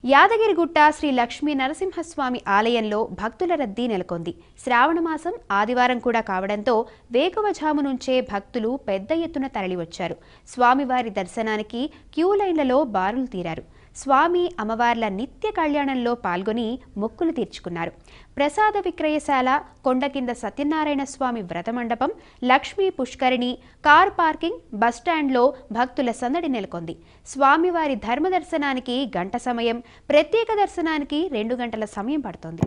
యాదగిరిగుట్ట శ్రీ లక్ష్మీ నరసింహస్వామి ఆలయంలో భక్తుల రద్దీ నెలకొంది. శ్రావణమాసం ఆదివారం కూడా కావడంతో వేకువజాము నుంచే భక్తులు పెద్ద ఎత్తున తరలివచ్చారు. స్వామివారి దర్శనానికి క్యూ లైన్లలో బారులు తీరారు. స్వామి అమ్మవార్ల నిత్య కళ్యాణంలో పాల్గొని మొక్కులు తీర్చుకున్నారు. ప్రసాద విక్రయశాల, కొండ కింద సత్యనారాయణ స్వామి వ్రతమండపం, లక్ష్మీ పుష్కరిణి, కార్ పార్కింగ్, బస్టాండ్లో భక్తుల సందడి నెలకొంది. స్వామివారి ధర్మ దర్శనానికి గంట సమయం, ప్రత్యేక దర్శనానికి 2 గంటల సమయం పడుతోంది.